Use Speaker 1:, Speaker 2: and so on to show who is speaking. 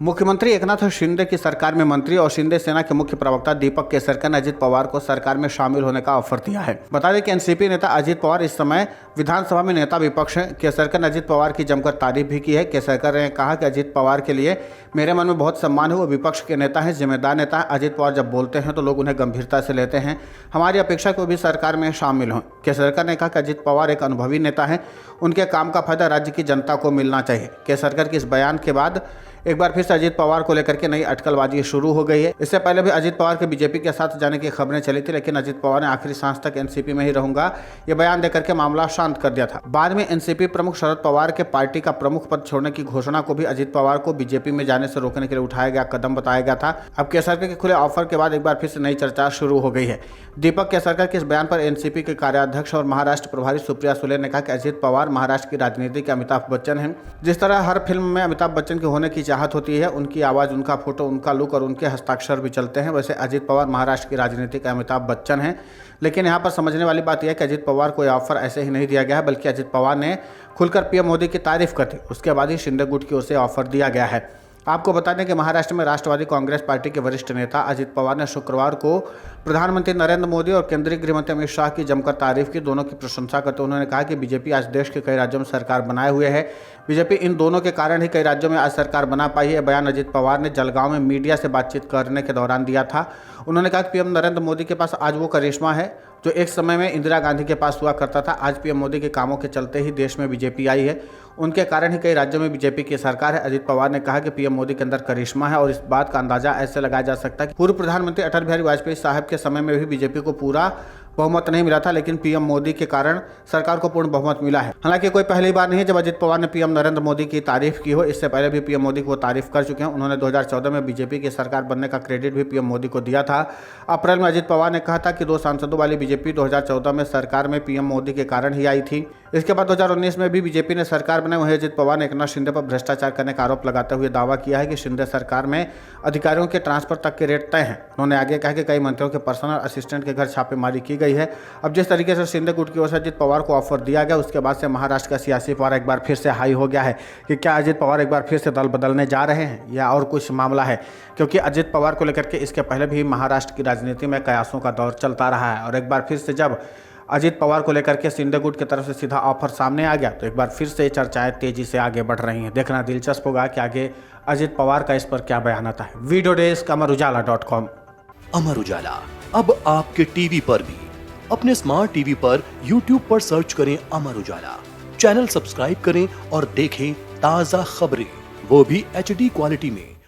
Speaker 1: मुख्यमंत्री एकनाथ शिंदे की सरकार में मंत्री और शिंदे सेना के मुख्य प्रवक्ता दीपक केसरकर ने अजित पवार को सरकार में शामिल होने का ऑफर दिया है। बता दें कि एनसीपी नेता अजित पवार इस समय विधानसभा में नेता विपक्ष हैं। केसरकर ने अजित पवार की जमकर तारीफ भी की है। केसरकर ने कहा कि अजित पवार के लिए मेरे मन में बहुत सम्मान है। वो विपक्ष के नेता हैं, जिम्मेदार नेता है। अजित पवार जब बोलते हैं तो लोग उन्हें गंभीरता से लेते हैं। हमारी अपेक्षा को भी सरकार में शामिल हों। केसरकर ने कहा कि अजित पवार एक अनुभवी नेता है, उनके काम का फायदा राज्य की जनता को मिलना चाहिए। केसरकर के इस बयान के बाद एक बार फिर से अजित पवार को लेकर के नई अटकलबाजी शुरू हो गई है। इससे पहले भी अजित पवार के बीजेपी के साथ जाने की खबरें चली थी, लेकिन अजित पवार ने आखिरी सांस तक एनसीपी में ही रहूंगा ये बयान देकर के मामला शांत कर दिया था। बाद में एनसीपी प्रमुख शरद पवार के पार्टी का प्रमुख पद छोड़ने की घोषणा को भी अजित पवार को बीजेपी में जाने से रोकने के लिए उठाया गया कदम बताया गया था। अब केसरकर के खुले ऑफर के बाद एक बार फिर से नई चर्चा शुरू हो गई है। दीपक केसरकर के इस बयान पर एनसीपी के कार्याध्यक्ष और महाराष्ट्र प्रभारी सुप्रिया सुले ने कहा कि अजित पवार महाराष्ट्र की राजनीति के अमिताभ बच्चन हैं। जिस तरह हर फिल्म में अमिताभ बच्चन के होने की चाहत होती है, उनकी आवाज, उनका फोटो, उनका लुक और उनके हस्ताक्षर भी चलते हैं, वैसे अजित पवार महाराष्ट्र की राजनीति के अमिताभ बच्चन हैं। लेकिन यहाँ पर समझने वाली बात यह है कि अजित पवार को यह ऑफर ऐसे ही नहीं दिया गया है, बल्कि अजित पवार ने खुलकर पीएम मोदी की तारीफ कर दी। उसके बाद ही शिंदे गुट की ओर से ऑफर दिया गया है। आपको बता दें कि महाराष्ट्र में राष्ट्रवादी कांग्रेस पार्टी के वरिष्ठ नेता अजित पवार ने शुक्रवार को प्रधानमंत्री नरेंद्र मोदी और केंद्रीय गृह मंत्री अमित शाह की जमकर तारीफ की। दोनों की प्रशंसा करते हुए उन्होंने कहा कि बीजेपी आज देश के कई राज्यों में सरकार बनाए हुए है। बीजेपी इन दोनों के कारण ही कई राज्यों में आज सरकार बना पाई है। बयान अजित पवार ने जलगांव में मीडिया से बातचीत करने के दौरान दिया था। उन्होंने कहा कि पीएम नरेंद्र मोदी के पास आज वो करिश्मा है जो एक समय में इंदिरा गांधी के पास हुआ करता था। आज पीएम मोदी के कामों के चलते ही देश में बीजेपी आई है, उनके कारण ही कई राज्यों में बीजेपी की सरकार है। अजित पवार ने कहा कि पीएम मोदी के अंदर करिश्मा है और इस बात का अंदाजा ऐसे लगाया जा सकता है कि पूर्व प्रधानमंत्री अटल बिहारी वाजपेयी साहब के समय में भी बीजेपी को पूरा बहुमत नहीं मिला था, लेकिन पीएम मोदी के कारण सरकार को पूर्ण बहुमत मिला है। हालांकि कोई पहली बार नहीं है जब अजित पवार ने पीएम नरेंद्र मोदी की तारीफ की हो। इससे पहले भी पीएम मोदी को तारीफ कर चुके हैं। उन्होंने 2014 में बीजेपी की सरकार बनने का क्रेडिट भी पीएम मोदी को दिया था। अप्रैल में अजित पवार ने कहा था कि 2 सांसदों वाली बीजेपी 2014 में सरकार में पीएम मोदी के कारण ही आई थी। इसके बाद 2019 में भी बीजेपी ने सरकार बनाई। वहीं अजित पवार ने एकनाथ शिंदे पर भ्रष्टाचार करने का आरोप लगाते हुए दावा किया है कि शिंदे सरकार में अधिकारियों के ट्रांसफर तक के रेट तय हैं। उन्होंने आगे कहा कि कई मंत्रियों के पर्सनल असिस्टेंट के घर छापेमारी की गई है। अब जिस तरीके से शिंदे गुट की ओर से अजित पवार को ऑफर दिया गया, उसके बाद से महाराष्ट्र का सियासी पारा एक बार फिर से हाई हो गया है कि क्या अजित पवार एक बार फिर से दल बदलने जा रहे हैं या और कुछ मामला है। क्योंकि अजित पवार को लेकर के इसके पहले भी महाराष्ट्र की राजनीति में कयासों का दौर चलता रहा है और एक बार फिर से जब अजित पवार को लेकर के शिंदे गुट की तरफ से सीधा ऑफर सामने आ गया तो एक बार फिर से चर्चाएं तेजी से आगे बढ़ रही हैं। देखना दिलचस्प होगा कि आगे अजित पवार का इस पर क्या बयान आता है। Video desk अमरुजाला.com।
Speaker 2: अमर उजाला अब आपके टीवी पर भी। अपने स्मार्ट टीवी पर यूट्यूब पर सर्च करें अमर उजाला, चैनल सब्सक्राइब करें और देखें ताजा खबरें, वो भी HD क्वालिटी में।